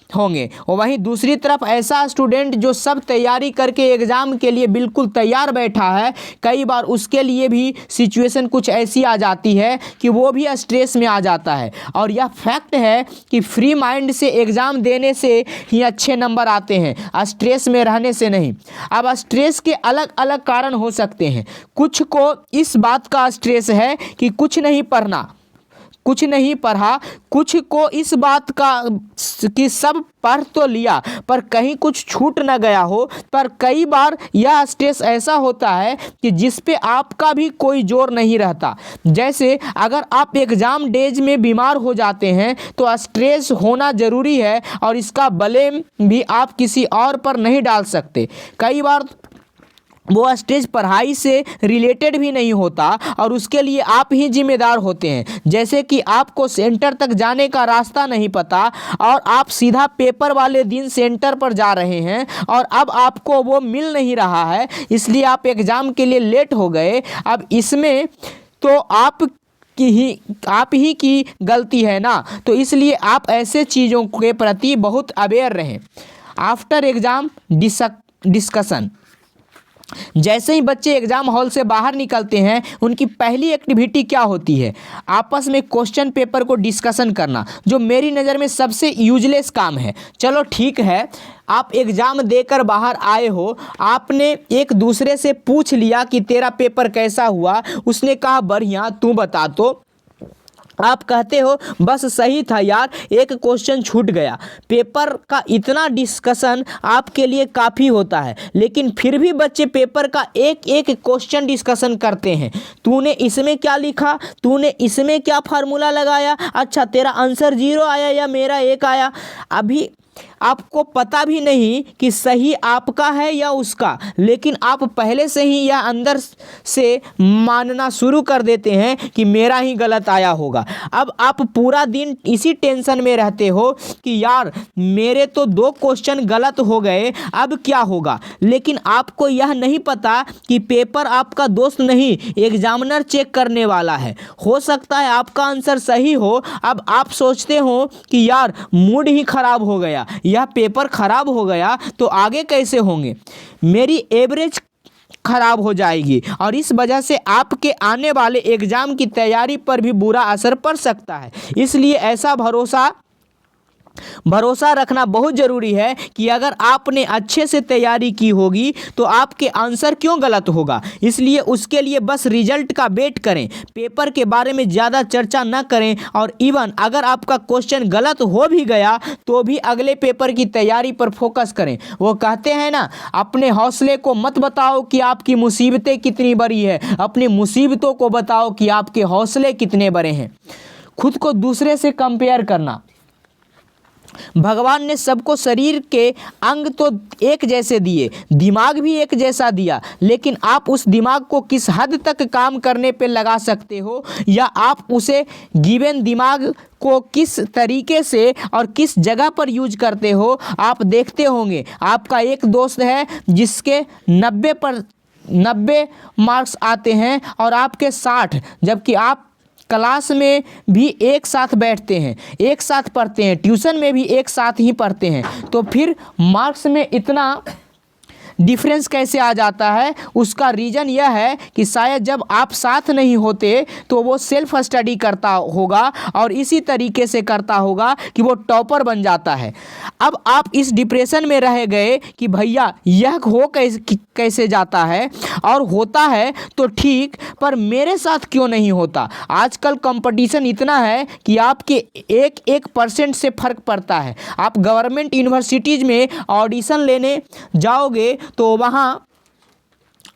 होंगे। और वहीं दूसरी तरफ ऐसा स्टूडेंट जो सब तैयारी करके एग्ज़ाम के लिए बिल्कुल तैयार बैठा है, कई बार उसके लिए भी सिचुएशन कुछ ऐसी आ जाती है कि वो भी स्ट्रेस में आ जाता है। और यह फैक्ट है कि फ्री माइंड से एग्ज़ाम देने से ही अच्छे नंबर आते हैं, स्ट्रेस में रहने से नहीं। अब स्ट्रेस के अलग अलग कारण हो सकते हैं। कुछ को इस बात का स्ट्रेस है कि कुछ नहीं पढ़ा, कुछ को इस बात का कि सब पढ़ तो लिया पर कहीं कुछ छूट न गया हो। पर कई बार यह स्ट्रेस ऐसा होता है कि जिस पे आपका भी कोई जोर नहीं रहता। जैसे अगर आप एग्ज़ाम डेज में बीमार हो जाते हैं तो स्ट्रेस होना ज़रूरी है और इसका ब्लेम भी आप किसी और पर नहीं डाल सकते। कई बार वो स्टेज पढ़ाई से रिलेटेड भी नहीं होता और उसके लिए आप ही जिम्मेदार होते हैं। जैसे कि आपको सेंटर तक जाने का रास्ता नहीं पता और आप सीधा पेपर वाले दिन सेंटर पर जा रहे हैं और अब आपको वो मिल नहीं रहा है, इसलिए आप एग्ज़ाम के लिए लेट हो गए। अब इसमें तो आप ही की गलती है ना, तो इसलिए आप ऐसे चीज़ों के प्रति बहुत अवेयर रहें। After exam discussion. जैसे ही बच्चे एग्जाम हॉल से बाहर निकलते हैं उनकी पहली एक्टिविटी क्या होती है? आपस में क्वेश्चन पेपर को डिस्कशन करना, जो मेरी नज़र में सबसे यूजलेस काम है। चलो ठीक है, आप एग्ज़ाम देकर बाहर आए हो, आपने एक दूसरे से पूछ लिया कि तेरा पेपर कैसा हुआ, उसने कहा बढ़िया, तू बता। तो आप कहते हो बस सही था यार, एक क्वेश्चन छूट गया। पेपर का इतना डिस्कशन आपके लिए काफ़ी होता है, लेकिन फिर भी बच्चे पेपर का एक एक क्वेश्चन डिस्कशन करते हैं। तूने इसमें क्या लिखा, तूने इसमें क्या फार्मूला लगाया, अच्छा तेरा आंसर 0 आया या मेरा 1 आया। अभी आपको पता भी नहीं कि सही आपका है या उसका, लेकिन आप पहले से ही यह अंदर से मानना शुरू कर देते हैं कि मेरा ही गलत आया होगा। अब आप पूरा दिन इसी टेंशन में रहते हो कि यार मेरे तो 2 क्वेश्चन गलत हो गए, अब क्या होगा। लेकिन आपको यह नहीं पता कि पेपर आपका दोस्त नहीं, एग्जामिनर चेक करने वाला है। हो सकता है आपका आंसर सही हो, अब आप सोचते हो कि यार मूड ही खराब हो गया, यह पेपर खराब हो गया तो आगे कैसे होंगे, मेरी एवरेज खराब हो जाएगी और इस वजह से आपके आने वाले एग्जाम की तैयारी पर भी बुरा असर पड़ सकता है। इसलिए ऐसा भरोसा रखना बहुत ज़रूरी है कि अगर आपने अच्छे से तैयारी की होगी तो आपके आंसर क्यों गलत होगा। इसलिए उसके लिए बस रिजल्ट का वेट करें, पेपर के बारे में ज़्यादा चर्चा ना करें। और इवन अगर आपका क्वेश्चन गलत हो भी गया तो भी अगले पेपर की तैयारी पर फोकस करें। वो कहते हैं ना, अपने हौसले को मत बताओ कि आपकी मुसीबतें कितनी बड़ी है, अपनी मुसीबतों को बताओ कि आपके हौसले कितने बड़े हैं। खुद को दूसरे से कंपेयर करना, भगवान ने सबको शरीर के अंग तो एक जैसे दिए, दिमाग भी एक जैसा दिया, लेकिन आप उस दिमाग को किस हद तक काम करने पे लगा सकते हो या आप उसे गिवन दिमाग को किस तरीके से और किस जगह पर यूज करते हो। आप देखते होंगे आपका एक दोस्त है जिसके 90 मार्क्स आते हैं और आपके 60, जबकि आप क्लास में भी एक साथ बैठते हैं, एक साथ पढ़ते हैं, ट्यूशन में भी एक साथ ही पढ़ते हैं, तो फिर मार्क्स में इतना डिफरेंस कैसे आ जाता है? उसका रीज़न यह है कि शायद जब आप साथ नहीं होते तो वो सेल्फ स्टडी करता होगा और इसी तरीके से करता होगा कि वो टॉपर बन जाता है। अब आप इस डिप्रेशन में रह गए कि भैया यह हो कैसे जाता है, और होता है तो ठीक, पर मेरे साथ क्यों नहीं होता। आजकल कंपटीशन इतना है कि आपके 1% से फ़र्क पड़ता है। आप गवर्नमेंट यूनिवर्सिटीज़ में ऑडिशन लेने जाओगे तो वहाँ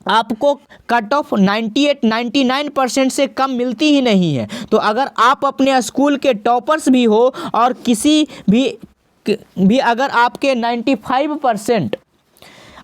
आपको कट ऑफ 98-99% से कम मिलती ही नहीं है। तो अगर आप अपने स्कूल के टॉपर्स भी हो और किसी भी अगर आपके 95%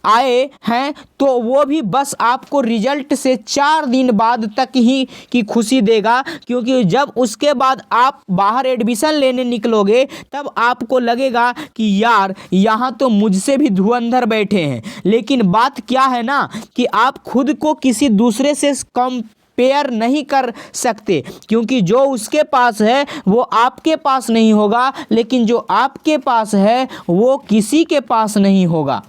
आए हैं तो वो भी बस आपको रिजल्ट से 4 दिन बाद तक ही की खुशी देगा, क्योंकि जब उसके बाद आप बाहर एडमिशन लेने निकलोगे तब आपको लगेगा कि यार यहाँ तो मुझसे भी धुरंधर बैठे हैं। लेकिन बात क्या है ना कि आप खुद को किसी दूसरे से कंपेयर नहीं कर सकते, क्योंकि जो उसके पास है वो आपके पास नहीं होगा, लेकिन जो आपके पास है वो किसी के पास नहीं होगा।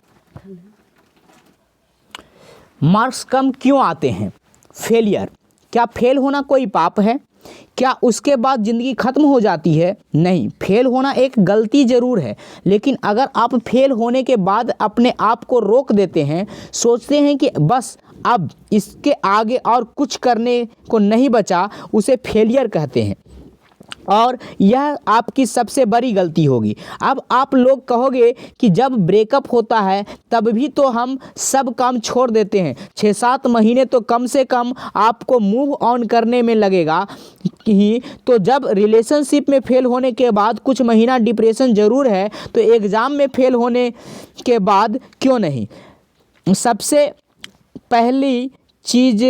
मार्क्स कम क्यों आते हैं? फेलियर, क्या फेल होना कोई पाप है? क्या उसके बाद ज़िंदगी ख़त्म हो जाती है? नहीं, फेल होना एक गलती ज़रूर है, लेकिन अगर आप फेल होने के बाद अपने आप को रोक देते हैं, सोचते हैं कि बस अब इसके आगे और कुछ करने को नहीं बचा, उसे फेलियर कहते हैं और यह आपकी सबसे बड़ी गलती होगी। अब आप लोग कहोगे कि जब ब्रेकअप होता है तब भी तो हम सब काम छोड़ देते हैं, 6-7 महीने तो कम से कम आपको मूव ऑन करने में लगेगा ही। तो जब रिलेशनशिप में फेल होने के बाद कुछ महीना डिप्रेशन ज़रूर है, तो एग्ज़ाम में फेल होने के बाद क्यों नहीं? सबसे पहली चीज़,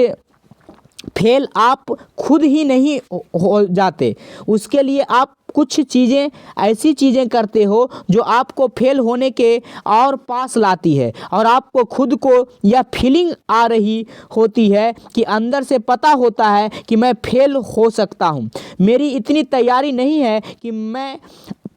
फेल आप खुद ही नहीं हो जाते, उसके लिए आप कुछ चीज़ें ऐसी चीज़ें करते हो जो आपको फेल होने के और पास लाती है, और आपको खुद को यह फीलिंग आ रही होती है कि अंदर से पता होता है कि मैं फेल हो सकता हूँ, मेरी इतनी तैयारी नहीं है कि मैं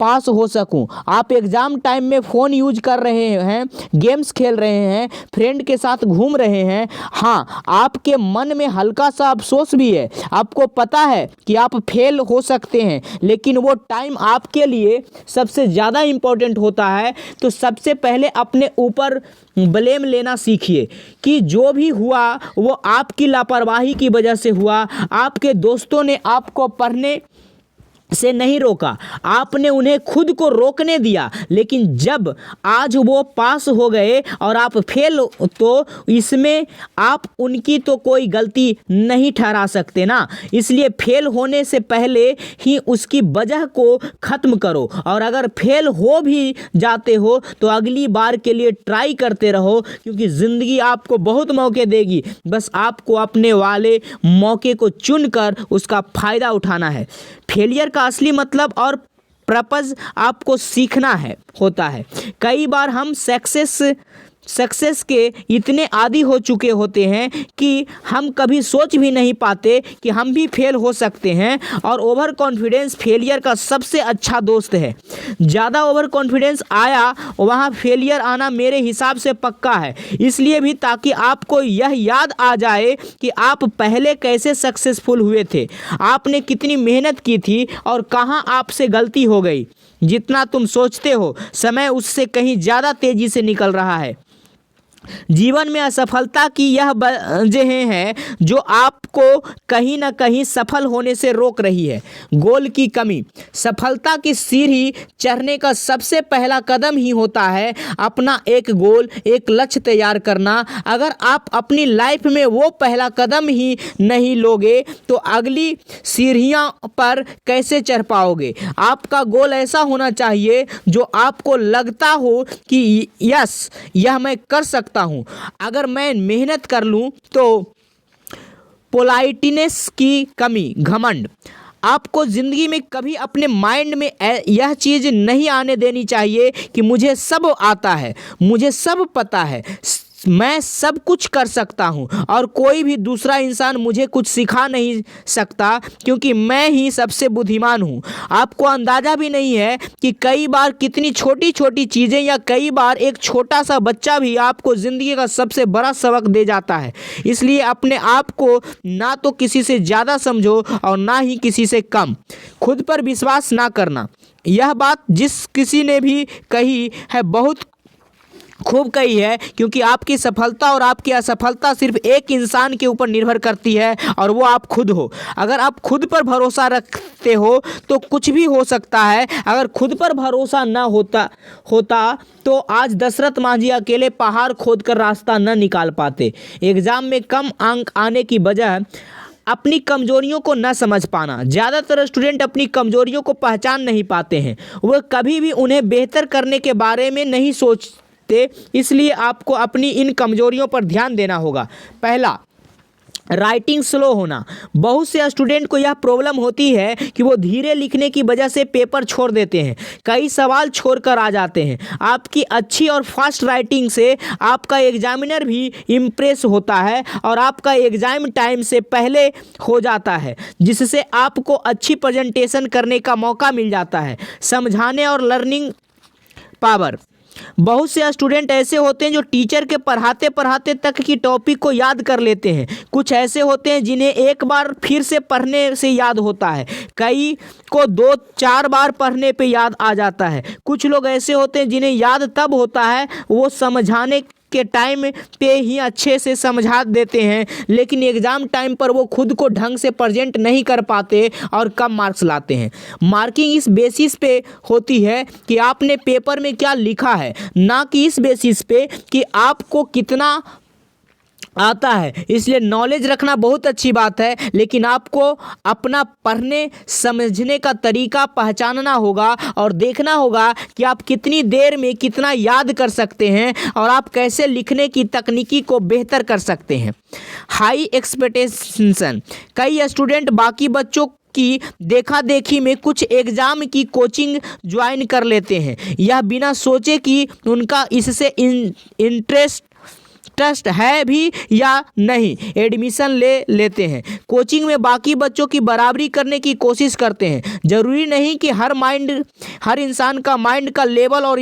पास हो सकूं। आप एग्ज़ाम टाइम में फ़ोन यूज कर रहे हैं, गेम्स खेल रहे हैं, फ्रेंड के साथ घूम रहे हैं। हाँ, आपके मन में हल्का सा अफसोस भी है। आपको पता है कि आप फेल हो सकते हैं, लेकिन वो टाइम आपके लिए सबसे ज़्यादा इम्पोर्टेंट होता है। तो सबसे पहले अपने ऊपर ब्लेम लेना सीखिए कि जो भी हुआ वो आपकी लापरवाही की वजह से हुआ। आपके दोस्तों ने आपको पढ़ने से नहीं रोका, आपने उन्हें खुद को रोकने दिया। लेकिन जब आज वो पास हो गए और आप फेल, तो इसमें आप उनकी तो कोई गलती नहीं ठहरा सकते ना। इसलिए फेल होने से पहले ही उसकी वजह को ख़त्म करो। और अगर फेल हो भी जाते हो तो अगली बार के लिए ट्राई करते रहो, क्योंकि ज़िंदगी आपको बहुत मौके देगी। बस आपको अपने वाले मौके को चुनकर उसका फ़ायदा उठाना है। फेलियर का असली मतलब और पर्पस आपको सीखना है होता है। कई बार हम सक्सेस के इतने आदी हो चुके होते हैं कि हम कभी सोच भी नहीं पाते कि हम भी फेल हो सकते हैं। और ओवर कॉन्फिडेंस फेलियर का सबसे अच्छा दोस्त है। ज़्यादा ओवर कॉन्फिडेंस आया वहाँ फेलियर आना मेरे हिसाब से पक्का है। इसलिए भी ताकि आपको यह याद आ जाए कि आप पहले कैसे सक्सेसफुल हुए थे, आपने कितनी मेहनत की थी और कहाँ आपसे गलती हो गई। जितना तुम सोचते हो समय उससे कहीं ज़्यादा तेज़ी से निकल रहा है। जीवन में असफलता की यह वजहें हैं जो आपको कहीं ना कहीं सफल होने से रोक रही है। गोल की कमी। सफलता की सीढ़ी चढ़ने का सबसे पहला कदम ही होता है अपना एक गोल, एक लक्ष्य तैयार करना। अगर आप अपनी लाइफ में वो पहला कदम ही नहीं लोगे तो अगली सीढ़ियां पर कैसे चढ़ पाओगे। आपका गोल ऐसा होना चाहिए जो आपको लगता हो कि यस, यह मैं कर सकता हूं। अगर मैं मेहनत कर लूं तो पोलाइटनेस की कमी, घमंड। आपको ज़िंदगी में कभी अपने माइंड में यह चीज़ नहीं आने देनी चाहिए कि मुझे सब आता है, मुझे सब पता है, मैं सब कुछ कर सकता हूँ और कोई भी दूसरा इंसान मुझे कुछ सिखा नहीं सकता क्योंकि मैं ही सबसे बुद्धिमान हूँ। आपको अंदाज़ा भी नहीं है कि कई बार कितनी छोटी छोटी चीज़ें या कई बार एक छोटा सा बच्चा भी आपको ज़िंदगी का सबसे बड़ा सबक दे जाता है। इसलिए अपने आप को ना तो किसी से ज़्यादा समझो और ना ही किसी से कम। खुद पर विश्वास ना करना। यह बात जिस किसी ने भी कही है बहुत खूब कही है, क्योंकि आपकी सफलता और आपकी असफलता सिर्फ एक इंसान के ऊपर निर्भर करती है और वो आप खुद हो। अगर आप खुद पर भरोसा रखते हो तो कुछ भी हो सकता है। अगर खुद पर भरोसा ना होता तो आज दशरथ मांझी अकेले पहाड़ खोदकर रास्ता न निकाल पाते। एग्ज़ाम में कम अंक आने की वजह अपनी कमजोरियों को न समझ पाना। ज़्यादातर स्टूडेंट अपनी कमजोरियों को पहचान नहीं पाते हैं, वह कभी भी उन्हें बेहतर करने के बारे में नहीं सोचते। इसलिए आपको अपनी इन कमजोरियों पर ध्यान देना होगा। पहला, राइटिंग स्लो होना। बहुत से स्टूडेंट को यह प्रॉब्लम होती है कि वो धीरे लिखने की वजह से पेपर छोड़ देते हैं, कई सवाल छोड़कर आ जाते हैं। आपकी अच्छी और फास्ट राइटिंग से आपका एग्जामिनर भी इम्प्रेस होता है और आपका एग्ज़ाम टाइम से पहले हो जाता है, जिससे आपको अच्छी प्रेजेंटेशन करने का मौका मिल जाता है। समझाने और लर्निंग पावर। बहुत से स्टूडेंट ऐसे होते हैं जो टीचर के पढ़ाते पढ़ाते तक की टॉपिक को याद कर लेते हैं। कुछ ऐसे होते हैं जिन्हें एक बार फिर से पढ़ने से याद होता है, कई को 2-4 बार पढ़ने पे याद आ जाता है। कुछ लोग ऐसे होते हैं जिन्हें याद तब होता है वो समझाने के टाइम पे ही अच्छे से समझा देते हैं, लेकिन एग्ज़ाम टाइम पर वो खुद को ढंग से प्रेजेंट नहीं कर पाते और कम मार्क्स लाते हैं। मार्किंग इस बेसिस पे होती है कि आपने पेपर में क्या लिखा है, ना कि इस बेसिस पे कि आपको कितना आता है। इसलिए नॉलेज रखना बहुत अच्छी बात है, लेकिन आपको अपना पढ़ने समझने का तरीका पहचानना होगा और देखना होगा कि आप कितनी देर में कितना याद कर सकते हैं और आप कैसे लिखने की तकनीकी को बेहतर कर सकते हैं। High expectation. कई स्टूडेंट बाकी बच्चों की देखा देखी में कुछ एग्ज़ाम की कोचिंग ज्वाइन कर लेते हैं, यह बिना सोचे कि उनका इससे इंटरेस्ट इंटरेस्ट है भी या नहीं, एडमिशन ले लेते हैं। कोचिंग में बाकी बच्चों की बराबरी करने की कोशिश करते हैं। ज़रूरी नहीं कि हर इंसान का माइंड का लेवल और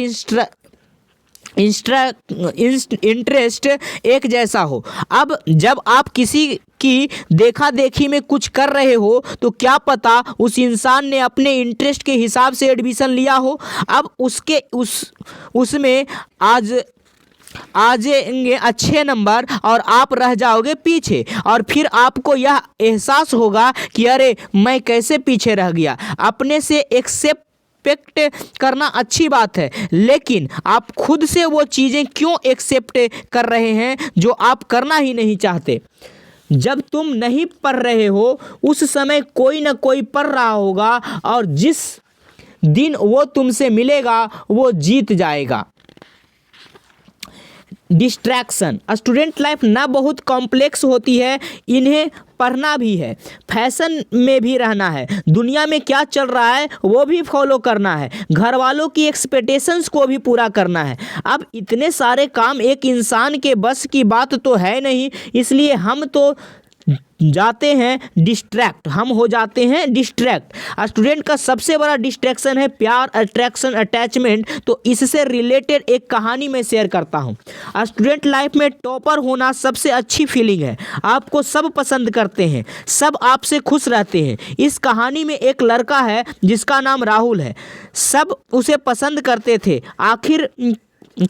इंटरेस्ट एक जैसा हो। अब जब आप किसी की देखा देखी में कुछ कर रहे हो तो क्या पता उस इंसान ने अपने इंटरेस्ट के हिसाब से एडमिशन लिया हो। अब उसमें आ जाएंगे अच्छे नंबर और आप रह जाओगे पीछे, और फिर आपको यह एहसास होगा कि अरे मैं कैसे पीछे रह गया। अपने से एक्सेप्ट करना अच्छी बात है, लेकिन आप खुद से वो चीज़ें क्यों एक्सेप्ट कर रहे हैं जो आप करना ही नहीं चाहते। जब तुम नहीं पढ़ रहे हो उस समय कोई ना कोई पढ़ रहा होगा, और जिस दिन वो तुमसे मिलेगा वो जीत जाएगा। डिस्ट्रैक्शन। स्टूडेंट लाइफ ना बहुत कॉम्प्लेक्स होती है, इन्हें पढ़ना भी है, फैशन में भी रहना है, दुनिया में क्या चल रहा है वो भी फॉलो करना है, घर वालों की एक्सपेक्टेशंस को भी पूरा करना है। अब इतने सारे काम एक इंसान के बस की बात तो है नहीं, इसलिए हम हो जाते हैं डिस्ट्रैक्ट। स्टूडेंट का सबसे बड़ा डिस्ट्रैक्शन है प्यार, अट्रैक्शन, अटैचमेंट। तो इससे रिलेटेड एक कहानी मैं शेयर करता हूँ। स्टूडेंट लाइफ में टॉपर होना सबसे अच्छी फीलिंग है। आपको सब पसंद करते हैं, सब आपसे खुश रहते हैं। इस कहानी में एक लड़का है जिसका नाम राहुल है। सब उसे पसंद करते थे, आखिर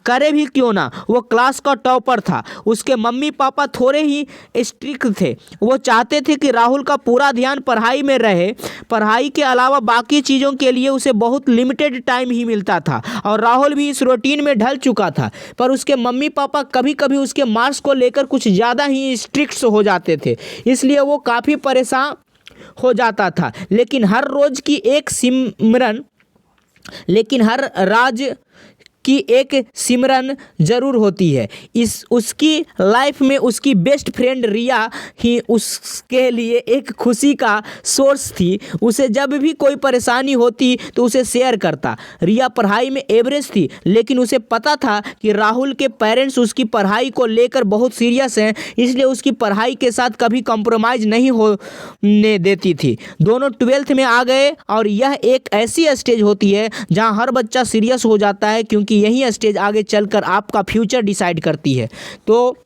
करे भी क्यों ना। वो क्लास का टॉपर था। उसके मम्मी पापा थोड़े ही स्ट्रिक्ट थे। वो चाहते थे कि राहुल का पूरा ध्यान पढ़ाई में रहे। पढ़ाई के अलावा बाकी चीज़ों के लिए उसे बहुत लिमिटेड टाइम ही मिलता था, और राहुल भी इस रूटीन में ढल चुका था। पर उसके मम्मी पापा कभी कभी उसके मार्क्स को लेकर कुछ ज़्यादा ही स्ट्रिक्ट हो जाते थे, इसलिए वो काफ़ी परेशान हो जाता था। लेकिन हर राज की एक सिमरन ज़रूर होती है। उसकी लाइफ में उसकी बेस्ट फ्रेंड रिया ही उसके लिए एक खुशी का सोर्स थी। उसे जब भी कोई परेशानी होती तो उसे शेयर करता। रिया पढ़ाई में एवरेज थी, लेकिन उसे पता था कि राहुल के पेरेंट्स उसकी पढ़ाई को लेकर बहुत सीरियस हैं, इसलिए उसकी पढ़ाई के साथ कभी कॉम्प्रोमाइज़ नहीं होने देती थी। दोनों 12th में आ गए, और यह एक ऐसी स्टेज होती है जहां हर बच्चा सीरियस हो जाता है, क्योंकि यही स्टेज आगे चलकर आपका फ्यूचर डिसाइड करती है। तो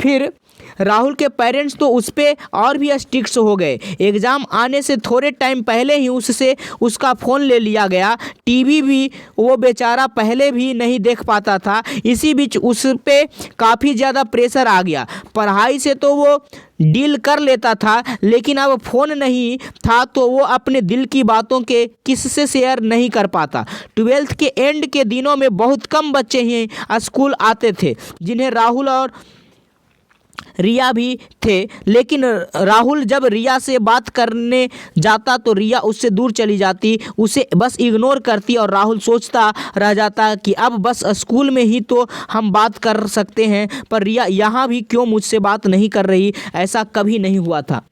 फिर राहुल के पेरेंट्स तो उस पर और भी स्ट्रिक्ट हो गए। एग्ज़ाम आने से थोड़े टाइम पहले ही उससे उसका फ़ोन ले लिया गया। टीवी भी वो बेचारा पहले भी नहीं देख पाता था। इसी बीच उस पर काफ़ी ज़्यादा प्रेशर आ गया। पढ़ाई से तो वो डील कर लेता था, लेकिन अब फ़ोन नहीं था तो वो अपने दिल की बातों के किससे शेयर नहीं कर पाता। 12th के एंड के दिनों में बहुत कम बच्चे ही स्कूल आते थे जिन्हें राहुल और रिया भी थे, लेकिन राहुल जब रिया से बात करने जाता तो रिया उससे दूर चली जाती, उसे बस इग्नोर करती, और राहुल सोचता रह जाता कि अब बस स्कूल में ही तो हम बात कर सकते हैं, पर रिया यहाँ भी क्यों मुझसे बात नहीं कर रही। ऐसा कभी नहीं हुआ था।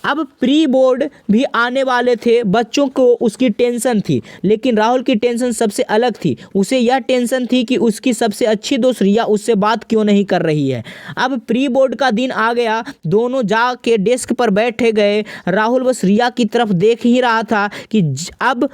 अब प्री बोर्ड भी आने वाले थे। बच्चों को उसकी टेंशन थी, लेकिन राहुल की टेंशन सबसे अलग थी। उसे यह टेंशन थी कि उसकी सबसे अच्छी दोस्त रिया उससे बात क्यों नहीं कर रही है। अब प्री बोर्ड का दिन आ गया। दोनों जाके डेस्क पर बैठे गए। राहुल बस रिया की तरफ देख ही रहा था कि अब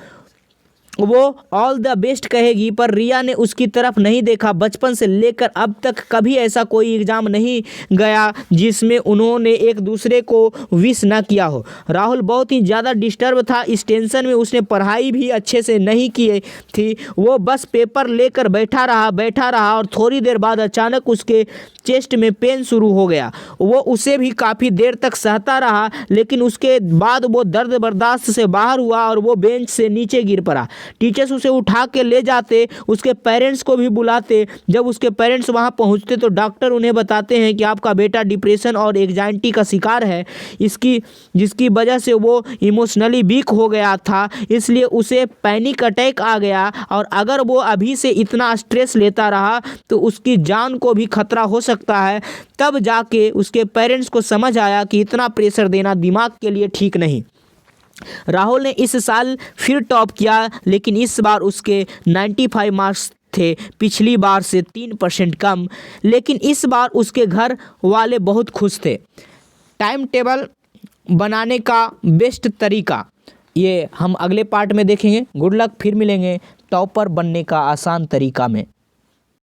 वो ऑल द बेस्ट कहेगी, पर रिया ने उसकी तरफ नहीं देखा। बचपन से लेकर अब तक कभी ऐसा कोई एग्ज़ाम नहीं गया जिसमें उन्होंने एक दूसरे को विश ना किया हो। राहुल बहुत ही ज़्यादा डिस्टर्ब था। इस टेंशन में उसने पढ़ाई भी अच्छे से नहीं की थी। वो बस पेपर लेकर बैठा रहा और थोड़ी देर बाद अचानक उसके चेस्ट में पेन शुरू हो गया। वो उसे भी काफ़ी देर तक सहता रहा, लेकिन उसके बाद वो दर्द बर्दाश्त से बाहर हुआ और वो बेंच से नीचे गिर पड़ा। टीचर्स उसे उठा के ले जाते, उसके पेरेंट्स को भी बुलाते। जब उसके पेरेंट्स वहाँ पहुँचते तो डॉक्टर उन्हें बताते हैं कि आपका बेटा डिप्रेशन और एंजाइटी का शिकार है, जिसकी वजह से वो इमोशनली वीक हो गया था, इसलिए उसे पैनिक अटैक आ गया, और अगर वो अभी से इतना स्ट्रेस लेता रहा तो उसकी जान को भी खतरा हो सकता है। तब जाके उसके पेरेंट्स को समझ आया कि इतना प्रेशर देना दिमाग के लिए ठीक नहीं। राहुल ने इस साल फिर टॉप किया, लेकिन इस बार उसके 95 मार्क्स थे, पिछली बार से 3% कम, लेकिन इस बार उसके घर वाले बहुत खुश थे। टाइम टेबल बनाने का बेस्ट तरीका ये हम अगले पार्ट में देखेंगे। गुड लक, फिर मिलेंगे टॉपर बनने का आसान तरीका में।